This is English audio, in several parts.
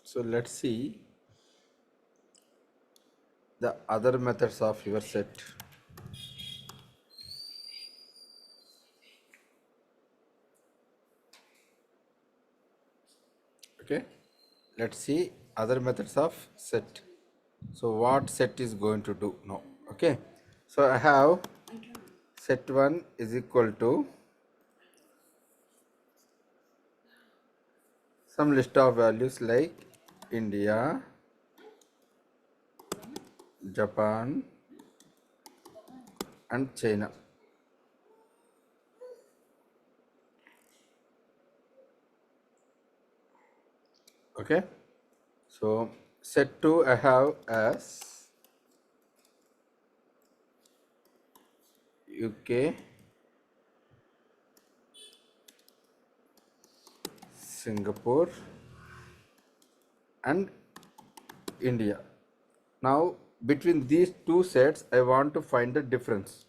So let's see the other methods of your set. Okay, let's see other methods of set. So what set is going to do now? Okay, so I have set 1 is equal to some list of values like India, Japan and China. Okay, so set 2 I have as UK, Singapore and India. Now between these two sets I want to find the difference.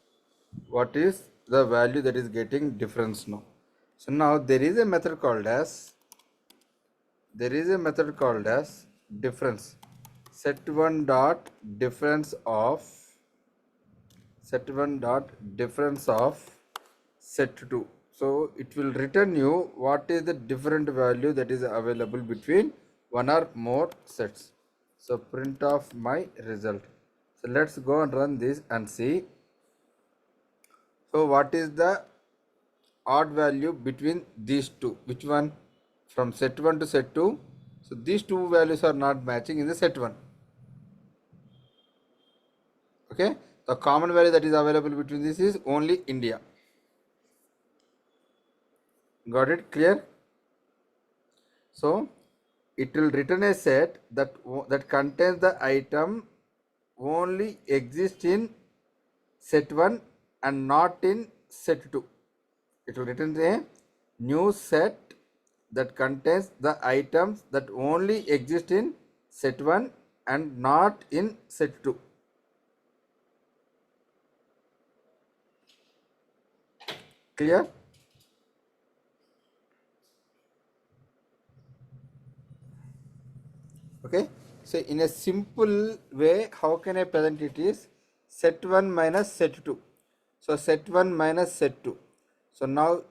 What is the value that is getting difference now? So now there is a method called as difference. Set 1 dot difference of set 1 dot difference of set 2. So it will return you what is the different value that is available between one or more sets. So print off my result. So let's go and run this and see. So what is the odd value between these two? Which one? From set 1 to set 2. So these two values are not matching in the set 1. Okay, the common value that is available between this is only India. Got it? Clear? So it will return a set that contains the item only exist in set 1 and not in set 2. It will return a new set that contains the items that only exist in set 1 and not in set 2. Clear? Okay, so in a simple way, how can I present it is set 1 minus set 2. So set 1 minus set 2. So now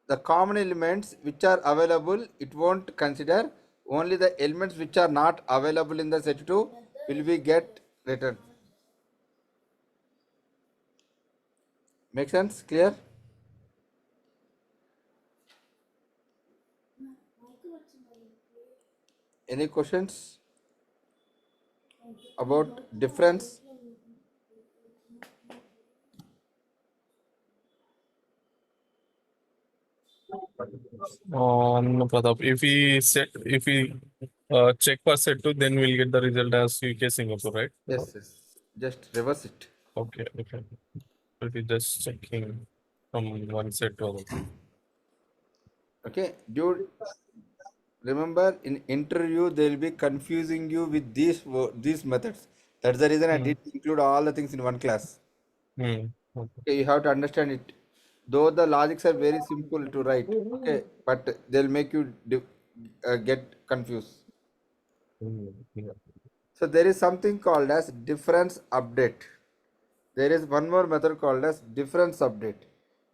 the common elements which are available, it won't consider. Only the elements which are not available in the set 2 will be get returned. Make sense? Clear? Any questions about difference? No, Pratap. If we check for set 2, then we'll get the result as UK Singapore, right? Yes, yes. Just reverse it. Okay. We'll be just checking from one set to other. Okay, dude. Remember, in interview they will be confusing you with these methods. That's the reason I did include all the things in one class. Okay. Okay, you have to understand it. Though the logics are very simple to write, okay, but they'll make you get confused. Yeah. So there is something called as difference update. There is one more method called as difference update.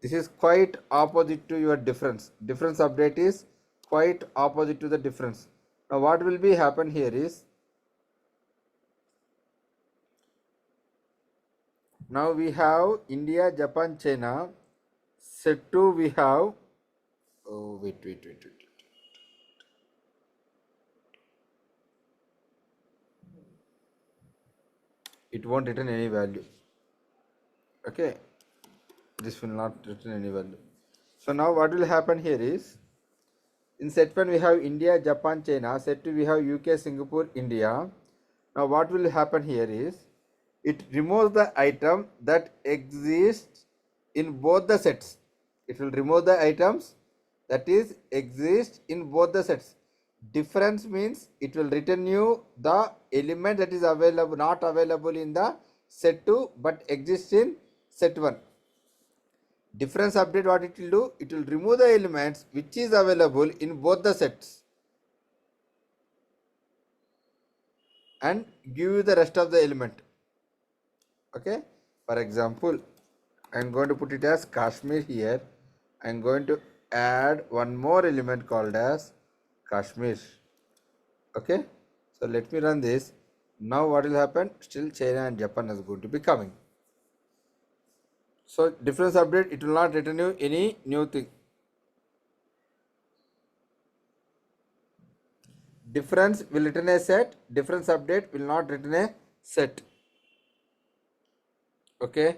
This is quite opposite to your difference. Difference update is quite opposite to the difference. Now what will be happen here is, now we have India, Japan, China. Set 2 we have, oh wait. It won't return any value. Okay, this will not return any value. So now what will happen here is, in set 1 we have India, Japan, China. Set 2 we have UK, Singapore, India. Now what will happen here is, it removes the item that exists in both the sets. It will remove the items that is exist in both the sets. Difference means it will return you the element that is available, not available in the set 2 but exists in set 1. Difference update, what it will do, it will remove the elements which is available in both the sets. and give you the rest of the element. Okay, for example, I'm going to put it as Kashmir here. I'm going to add one more element called as Kashmir. Okay, so let me run this. Now what will happen? Still China and Japan is going to be coming. So difference update, it will not return you any new thing. Difference will return a set, difference update will not return a set. Okay,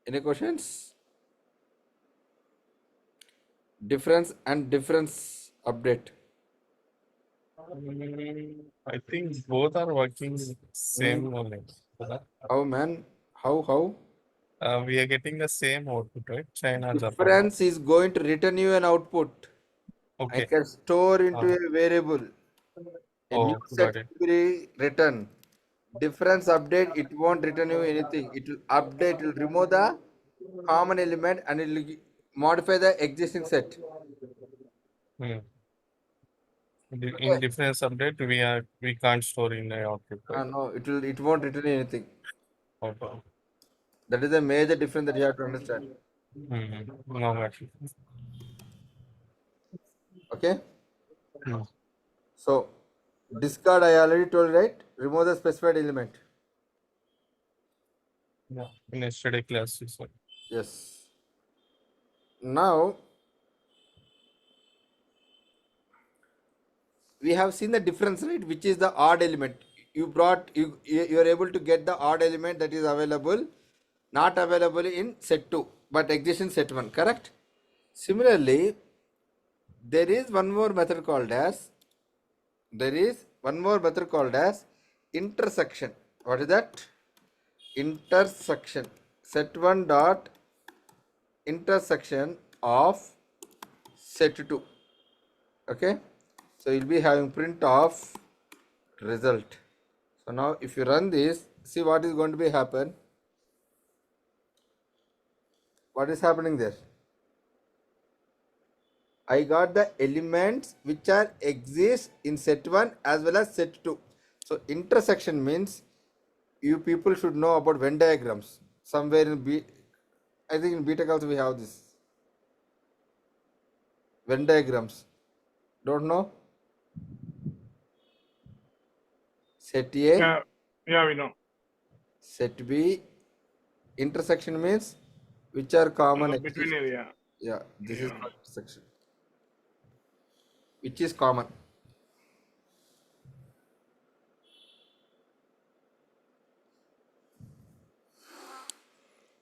any questions? Difference and difference update. I think both are working same only. How man? How? We are getting the same output, right? China, Japan. Difference is going to return you an output. I Okay. can store into a variable. A new set Got it. will be written. Difference update, it won't return you anything. It will update, it will remove the common element and it will modify the existing set. Hmm. In difference update, we can't store in the output, right? No, it won't return anything. Okay. That is a major difference that you have to understand. No matter. Okay. Hmm. So discard, I already told, right? Remove the specified element. Yeah. In yesterday class, you said. Yes. Now we have seen the difference, right? Which is the odd element. You are able to get the odd element that is available, not available in set 2, but exists in set 1, correct? Similarly, there is one more method called as intersection. What is that? Intersection. Set 1 dot intersection of set 2. Okay, so you'll be having print of result. So now if you run this, see what is going to be happen. What is happening there? I got the elements which are exist in set 1 as well as set 2. So intersection means you people should know about Venn diagrams. Somewhere in I think in BTech also we have this. Venn diagrams. Don't know? Set A, Yeah, we know. set B. Intersection means which are common Between exist. area. Yeah, this is Yeah. called intersection. Which is common.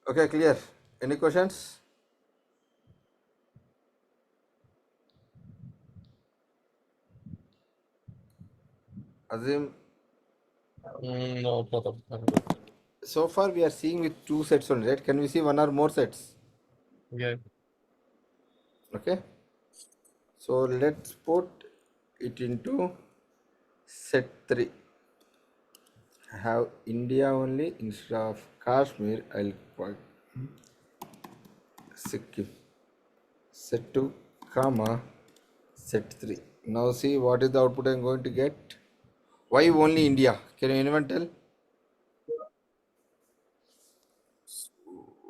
Okay, clear. Any questions? Azim, No, Pratap. I'm good. so far we are seeing with 2 sets only, right? Can we see 1 or more sets? Yeah. Okay. So let's put it into set 3. I have India only instead of Kashmir. I'll put Sikkim. Set 2, comma, set 3. Now see what is the output I'm going to get. Why only India? Can anyone tell?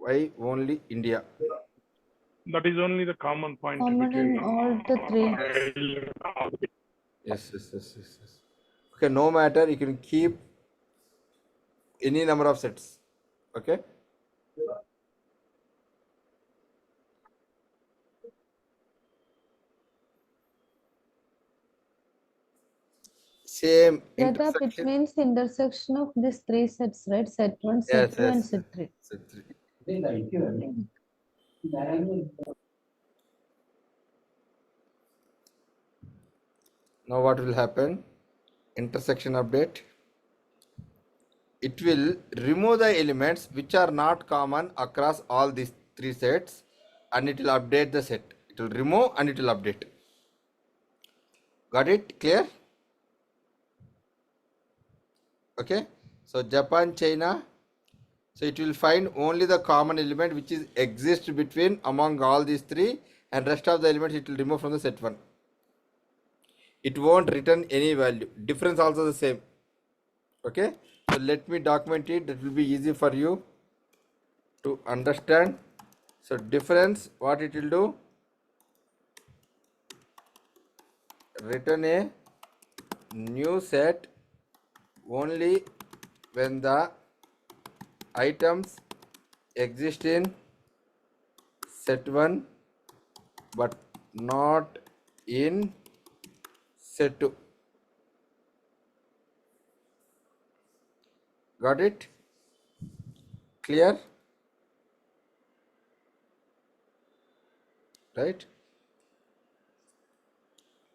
Why only India? That is only the common point Common between in all the three. Yes. Okay, no matter, you can keep any number of sets. Okay. Same Pratap, it intersection. means intersection of these 3 sets, right? Set 1, set Yes, 2 and yes. set 3. Set 3. Now what will happen? Intersection update. It will remove the elements which are not common across all these 3 sets and it will update the set. It will remove and it will update. Got it? Clear? Okay. So Japan, China. So it will find only the common element which is exists between among all these 3 and rest of the elements it will remove from the set 1. It won't return any value. Difference also the same. Okay, so let me document it, that will be easy for you to understand. So difference, what it will do, return a new set only when the items exist in set 1 but not in set 2. Got it? Clear? Right?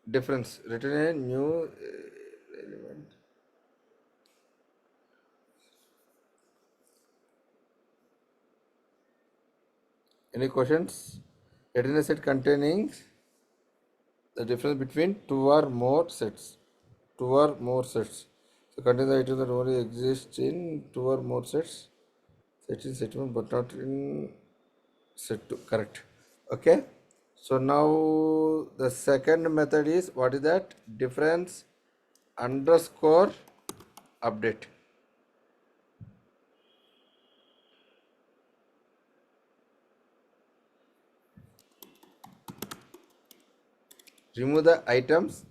Difference, return a new element. Any questions? Return a set containing the difference between two or more sets. Two or more sets. So contain the item that only exists in two or more sets. Set in set 1 but not in set 2. Correct. Okay. So now the second method is, what is that? Difference underscore update. Remove the items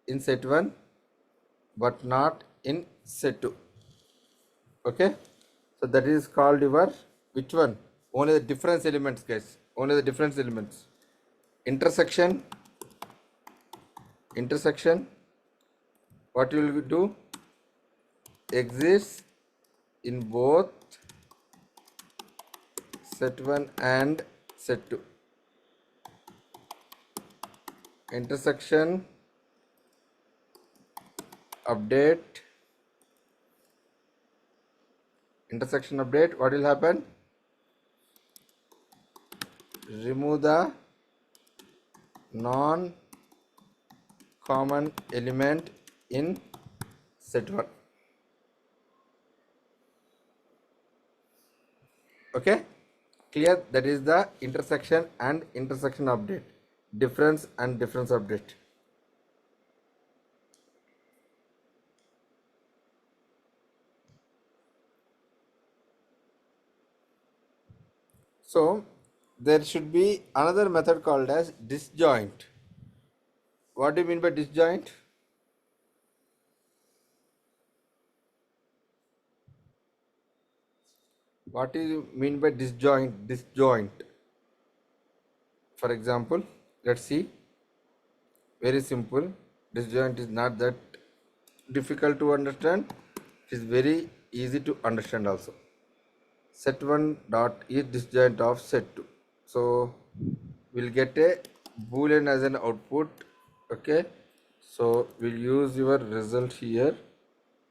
in set 1 but not in set 2. Okay, so that is called your, which one? Only the difference elements, guys. Only the difference elements. Intersection. What you will do? Exists in both set 1 and set 2. Intersection update. What will happen? Remove the non common element in set 1. Okay, clear? That is the intersection and intersection update. Difference and difference update. So there should be another method called as disjoint. What do you mean by disjoint? What do you mean by disjoint? For example, let's see. Very simple. Disjoint is not that difficult to understand. It is very easy to understand also. Set 1 dot is disjoint of set 2. So we'll get a boolean as an output. Okay, so we'll use your result here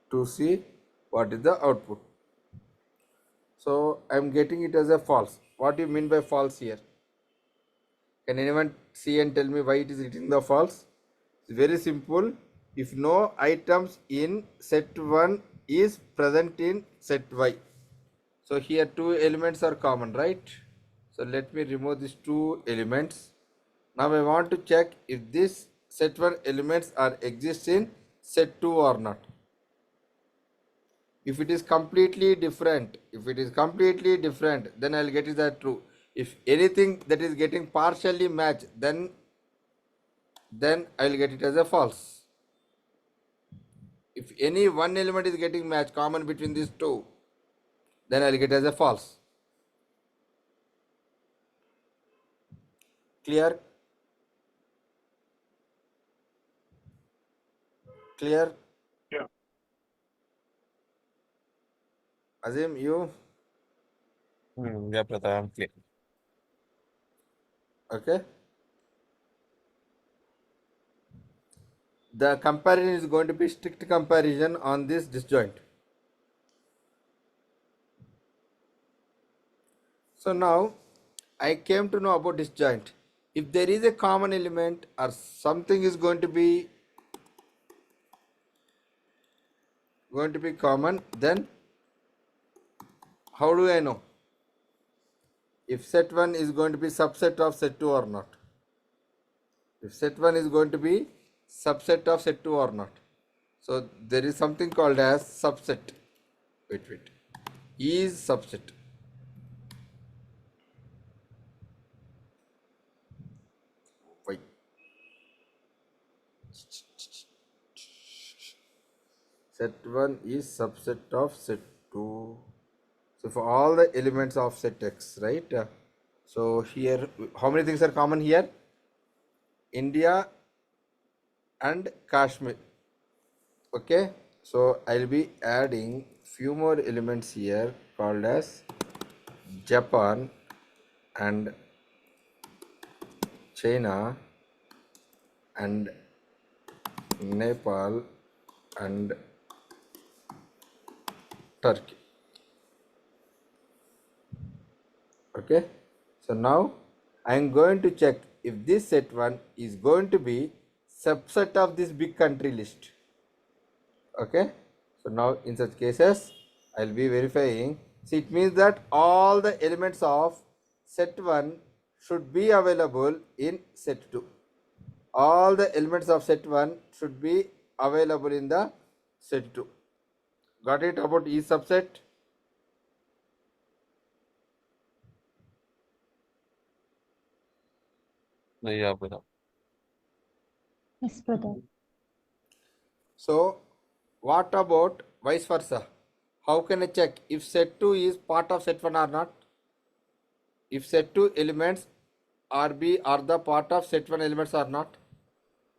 to see what is the output. So I'm getting it as a false. What do you mean by false here? Can anyone see and tell me why it is written the false? It's very simple. If no items in set 1 is present in set Y. So here two elements are common, right? So let me remove these two elements. Now I want to check if this set 1 elements are exist in set 2 or not. If it is completely different, then I'll get it that true. If anything that is getting partially matched, then I'll get it as a false. If any one element is getting matched common between these two, then I'll get as a false. Clear? Clear? Yeah. Azim, you? Yeah, Pratap, I'm clear. Okay. The comparison is going to be strict comparison on this disjoint. So now I came to know about disjoint. If there is a common element or something is going to be common, then how do I know if set 1 is going to be subset of set 2 or not? If set 1 is going to be subset of set 2 or not. So there is something called as subset. Wait. Is subset. Wait. Set 1 is subset of set 2. So for all the elements of set X, right? So here, how many things are common here? India and Kashmir. Okay. So I'll be adding few more elements here called as Japan and China and Nepal and Turkey. Okay, so now I am going to check if this set 1 is going to be subset of this big country list. Okay, so now in such cases I'll be verifying. See, it means that all the elements of set 1 should be available in set 2. All the elements of set 1 should be available in the set 2. Got it about each subset? Yeah, brother. Yes, brother. So what about vice versa? How can I check if set 2 is part of set 1 or not? If set 2 elements are the part of set 1 elements or not?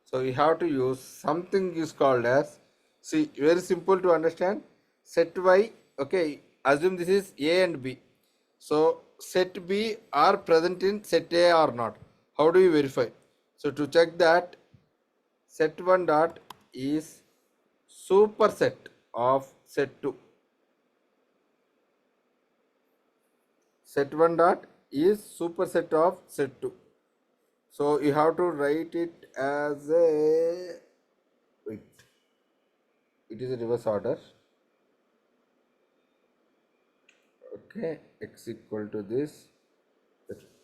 So we have to use something is called as, see, very simple to understand. Set Y, okay, assume this is A and B. So set B are present in set A or not. How do you verify? So to check that, set 1 dot is superset of set 2. Set 1 dot is superset of set 2. So you have to write it as a, wait, it is a reverse order. Okay, x equal to this.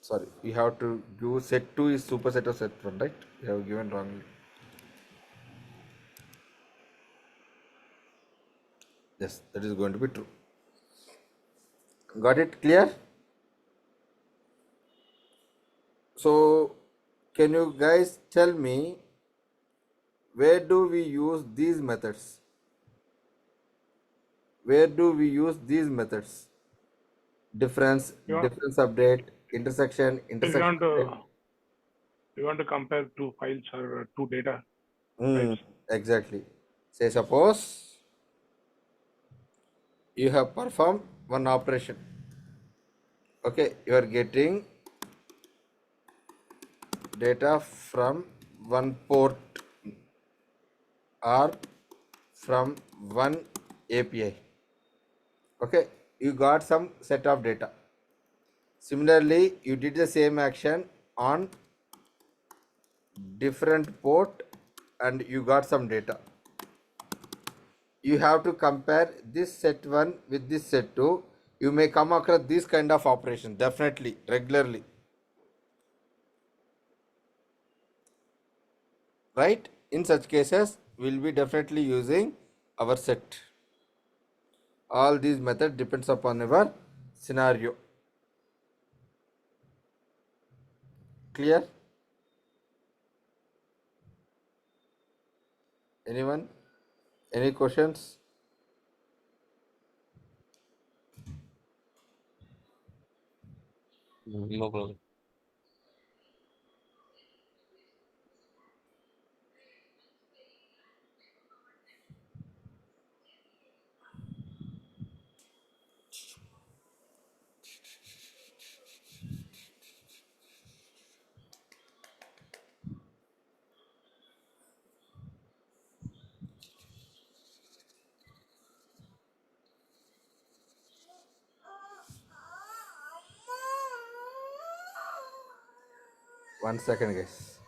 Sorry, we have to give set 2 is superset of set 1, right? We have given wrongly. Yes, that is going to be true. Got it clear? So can you guys tell me where do we use these methods? Where do we use these methods? Difference, You want, difference update, intersection, if you intersection want update. to, you want to compare two files or two data types. Exactly. Say suppose you have performed one operation. Okay, you are getting data from one port or from one API. Okay, you got some set of data. Similarly, you did the same action on different port and you got some data. You have to compare this set 1 with this set 2. You may come across this kind of operation definitely regularly, right? In such cases we'll be definitely using our set. All these methods depends upon our scenario. Clear? Anyone? Any questions? No problem. One second, guys.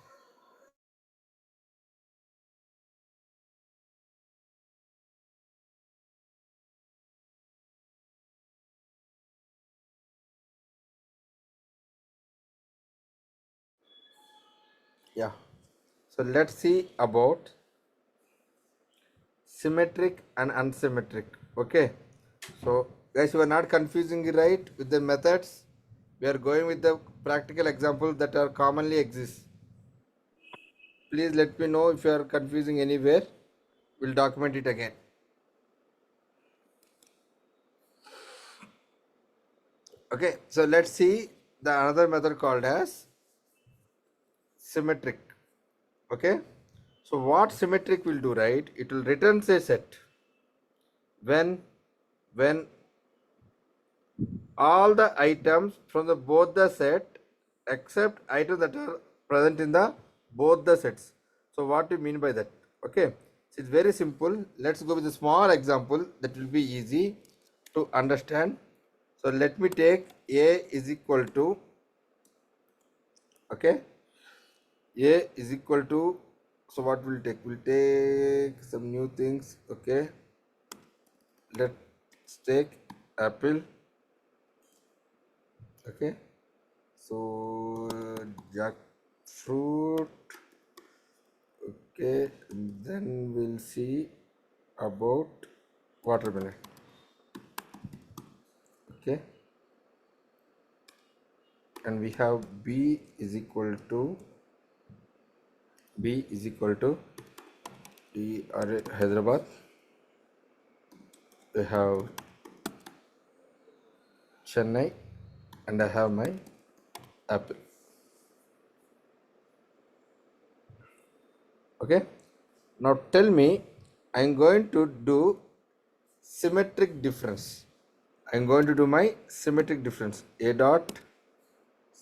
Yeah. So let's see about symmetric and unsymmetric. Okay, so guys, you are not confusing right with the methods. We are going with the practical examples that are commonly exist. Please let me know if you are confusing anywhere. We'll document it again. Okay, so let's see the another method called as symmetric. Okay, so what symmetric will do, right? It will return a set when all the items from the both the set except items that are present in the both the sets. So what do you mean by that? Okay, so it's very simple. Let's go with a small example that will be easy to understand. So let me take a is equal to, okay, a is equal to, so what we'll take? We'll take some new things. Okay, let's take apple. Okay, so jackfruit. Okay, then we'll see about watermelon. Okay, and we have b is equal to Hyderabad. We have Chennai, and I have my apple. Okay, now tell me, I'm going to do symmetric difference. I'm going to do my symmetric difference. A dot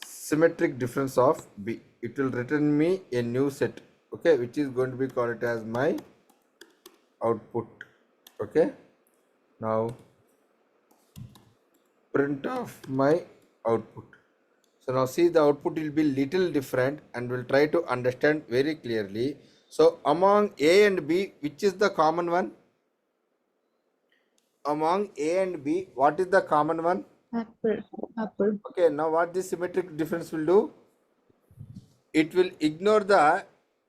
symmetric difference of b. It will return me a new set. Okay, which is going to be called as my output. Okay, now print of my output. So now see, the output will be little different and we'll try to understand very clearly. So among A and B, which is the common one? Among A and B, what is the common one? Apple. Apple. Okay, now what this symmetric difference will do? It will ignore the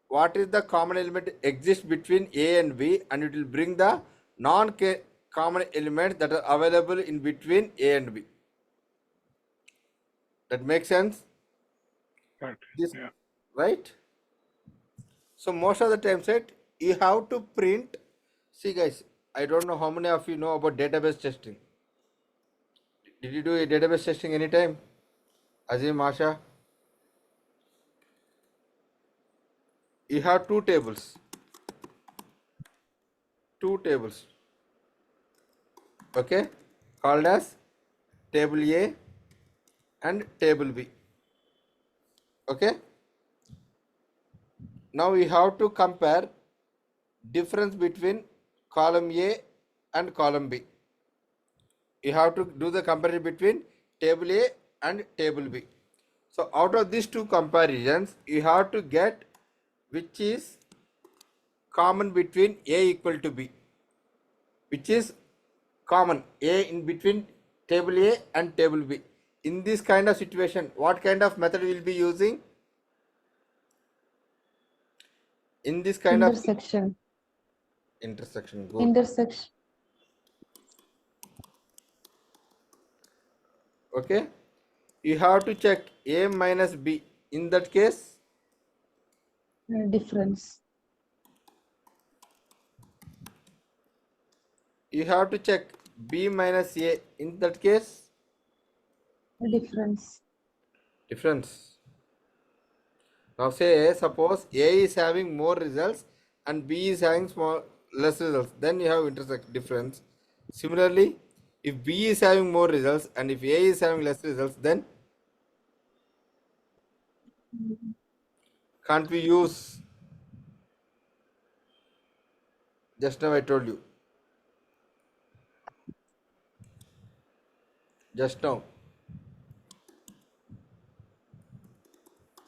what is the common element exists between A and B, and it will bring the non-common elements that are available in between A and B. That makes sense? Right. This, Yeah. right? So most of the time said you have to print. See guys, I don't know how many of you know about database testing. Did you do a database testing anytime? Azim, Asha? You have two tables, okay, called as table A and table B. Okay, now we have to compare difference between column A and column B. You have to do the comparison between table A and table B. So out of these two comparisons, you have to get which is common between A equal to B, which is common A in between table A and table B. In this kind of situation, what kind of method we will be using? In this kind Intersection. of intersection, good. Intersection. Okay, you have to check A minus B. In that case, Difference. you have to check B minus A. In that case, Difference. difference. Now say suppose A is having more results and B is having less results, then you have intersect difference. Similarly, if B is having more results and if A is having less results, then can't we use? Just now I told you. Just now.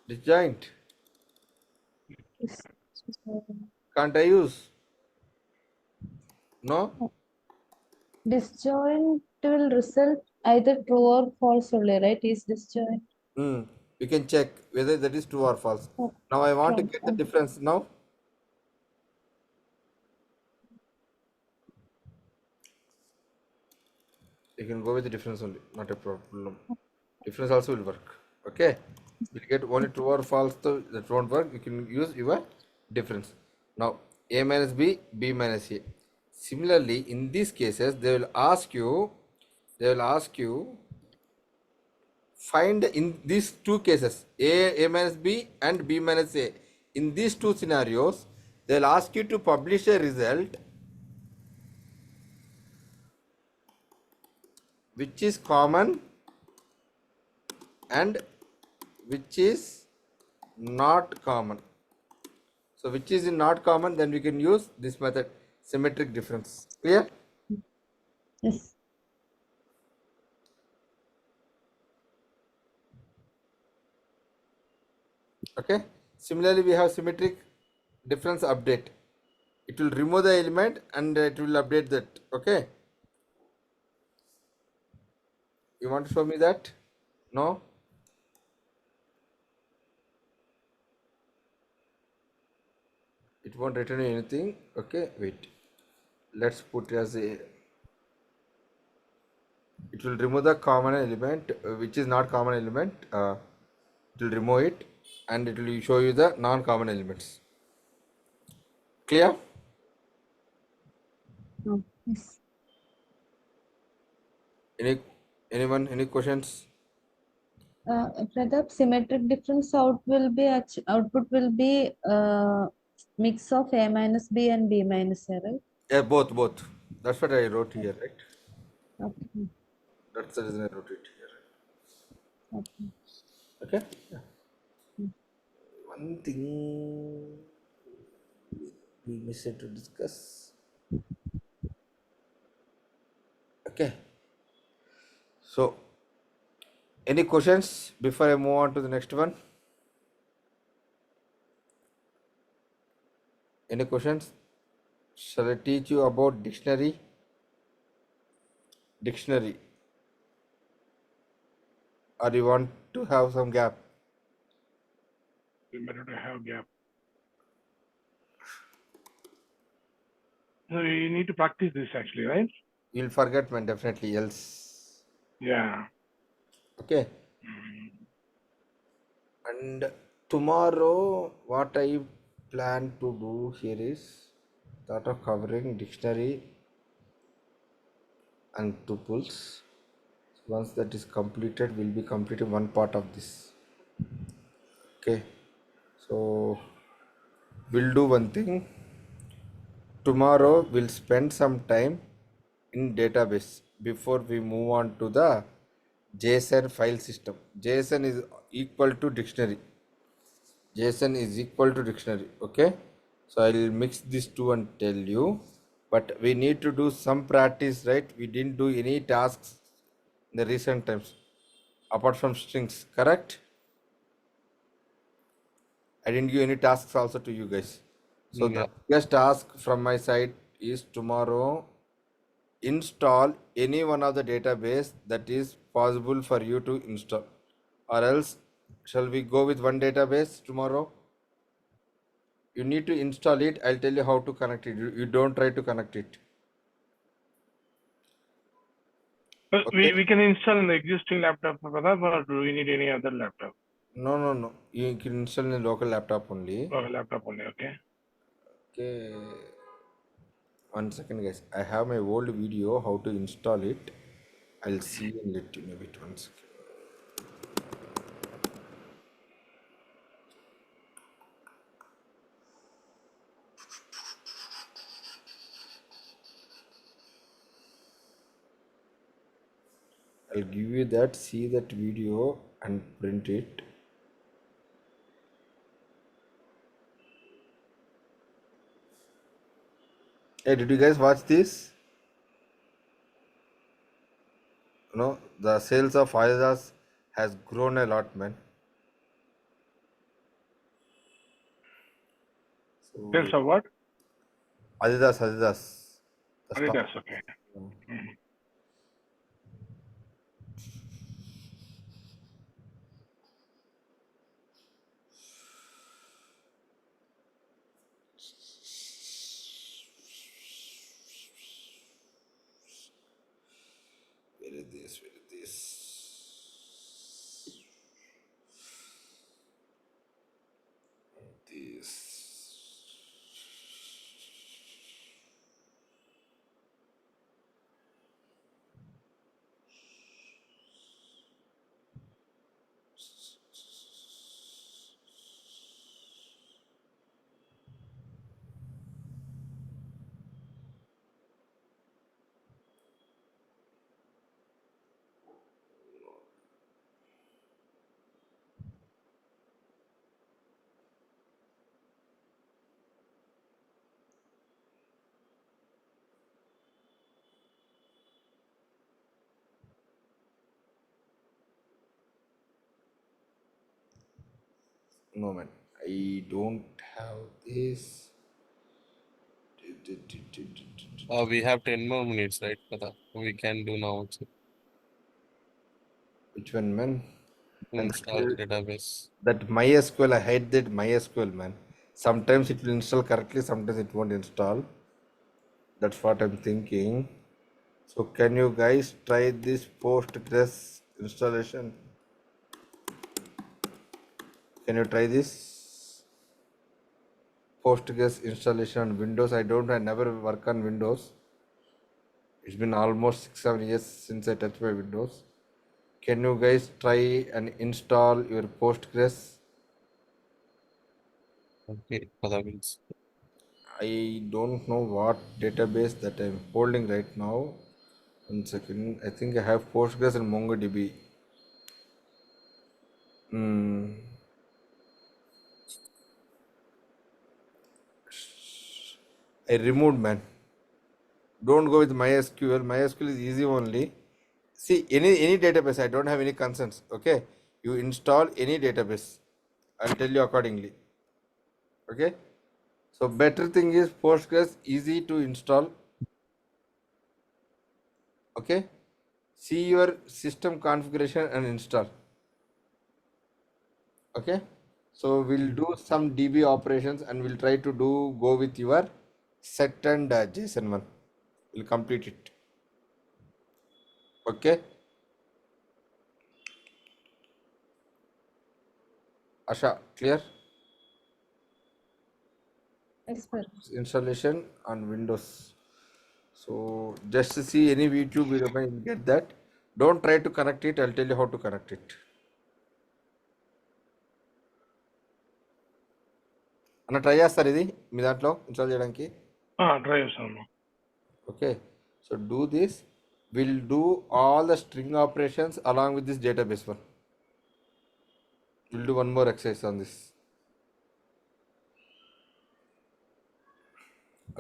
Disjoint. Can't I use? No? Disjoint will result either true or false only, right? Is disjoint. We can check whether that is true or false. Oh, Now I want to true. get the difference now. You can go with the difference only, not a problem. Difference also will work. Okay. We'll get only true or false, so that won't work. You can use your difference. Now, A minus B, B minus A. Similarly, in these cases, they will ask you, find in these two cases, A minus B and B minus A. In these two scenarios, they'll ask you to publish a result which is common and which is not common. So which is not common, then we can use this method, symmetric difference. Clear? Yes. Okay. Similarly, we have symmetric difference update. It will remove the element and it will update that. Okay. You want to show me that? No? It won't return anything. Okay, wait. Let's put as a, it will remove the common element which is not common element. It will remove it and it will show you the non-common elements. Clear? Oh, yes. Any questions? Pratap, symmetric difference output will be mix of A minus B and B minus A, right? Yeah, both. That's what I wrote here, right? Okay. That's the reason I wrote it here. Okay. Okay? Yeah. One thing we missed to discuss. Okay. So, any questions before I move on to the next one? Any questions? Shall I teach you about dictionary? Dictionary. Or you want to have some gap? We better to have gap. So you need to practice this actually, right? You'll forget when definitely else. Yeah. Okay. And tomorrow, what I plan to do here is thought of covering dictionary and tuples. Once that is completed, we'll be completing one part of this. Okay. So we'll do one thing. Tomorrow we'll spend some time in database before we move on to the JSON file system. JSON is equal to dictionary. JSON is equal to dictionary. Okay. So I'll mix these two and tell you. But we need to do some practice, right? We didn't do any tasks in the recent times apart from strings, correct? I didn't give any tasks also to you guys. So No. the biggest task from my side is tomorrow install any one of the database that is possible for you to install. Or else, shall we go with one database tomorrow? You need to install it. I'll tell you how to connect it. You don't try to connect it. But Okay? we can install in the existing laptop, Pratap, or do we need any other laptop? No. You can install in a local laptop only. Or laptop only, okay? Okay. 1 second, guys. I have my old video how to install it. I'll see and let you know. Wait 1 second. I'll give you that. See that video and print it. Hey, did you guys watch this? No, the sales of Adidas has grown a lot, man. So Sales of what? Adidas. The stock. Adidas, okay. Mhm. Where No man, I don't have this. We have 10 more minutes, right? Pada? We can do now also. Which one, man? And Install database. that MySQL, I hate that MySQL, man. Sometimes it will install correctly, sometimes it won't install. That's what I'm thinking. So can you guys try this Postgres installation? Can you try this Postgres installation on Windows? I never work on Windows. It's been almost 6-7 years since I touched my Windows. Can you guys try and install your Postgres? Okay, Pada means. I don't know what database that I'm holding right now. 1 second. I think I have Postgres and MongoDB. I removed, man. Don't go with MySQL. MySQL is easy only. See, any database, I don't have any concerns. Okay, you install any database. I'll tell you accordingly. Okay, so better thing is Postgres, easy to install. Okay, see your system configuration and install. Okay, so we'll do some DB operations and we'll try to go with your set and JSON one. We'll complete it. Okay, Asha, clear? Expert. Installation on Windows. So just to see any YouTube video, you'll get that. Don't try to connect it. I'll tell you how to connect it. అన్న try చేస్తారు ఇది మీ దాంట్లో install చేయడానికి. Try చేస్తాను. Okay, so do this. We'll do all the string operations along with this database one. We'll do one more exercise on this.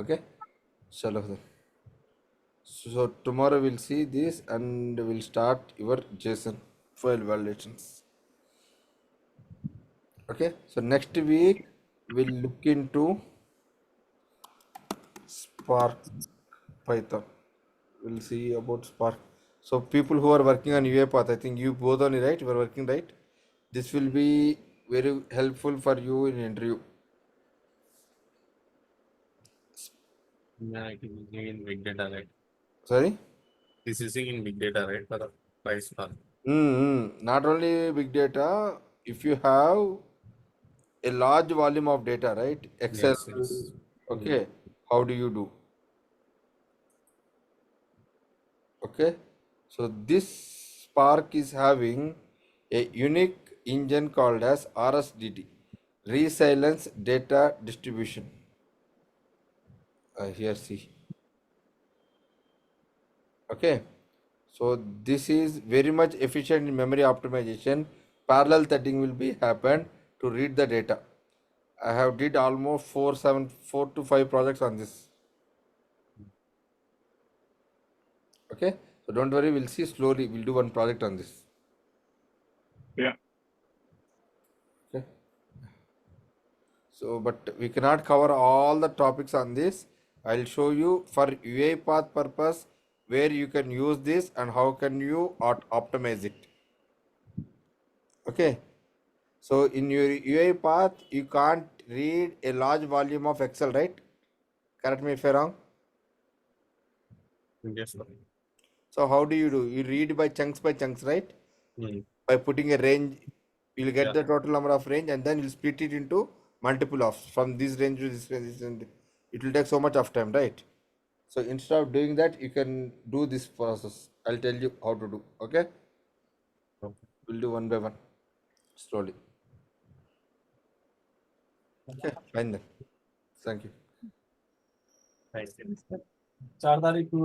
Okay, chalo then. So tomorrow we'll see this and we'll start your JSON file validations. Okay, so next week we'll look into Spark Python. We'll see about Spark. So people who are working on UiPath, I think you both only, right? You are working, right? This will be very helpful for you in interview. Yeah, it is using in big data, right? Sorry? This is using in big data, right? Pada? Price Spark. Not only big data, if you have a large volume of data, right? Excel, Yes, yes. okay, how do you do? Okay, so this Spark is having a unique engine called as RSDT, Resilience Data Distribution. Here see. Okay, so this is very much efficient in memory optimization. Parallel threading will be happen to read the data. I have did almost 4 to 5 projects on this. Okay, so don't worry, we'll see slowly. We'll do one project on this. Yeah. Okay, so but we cannot cover all the topics on this. I'll show you for UiPath purpose where you can use this and how can you optimize it. Okay, so in your UiPath you can't read a large volume of Excel, right? Correct me if I'm wrong. Yes, sir. So how do? You read by chunks, right? Hmm. By putting a range, you'll get Yeah. the total number of range, and then you'll split it into multiple of from this range to this range, it will take so much of time, right? So instead of doing that, you can do this process. I'll tell you how to do. Okay, Okay. we'll do one by one, slowly. Okay, fine then. Thank you. Nice. Yes, sir. 4 तारीख को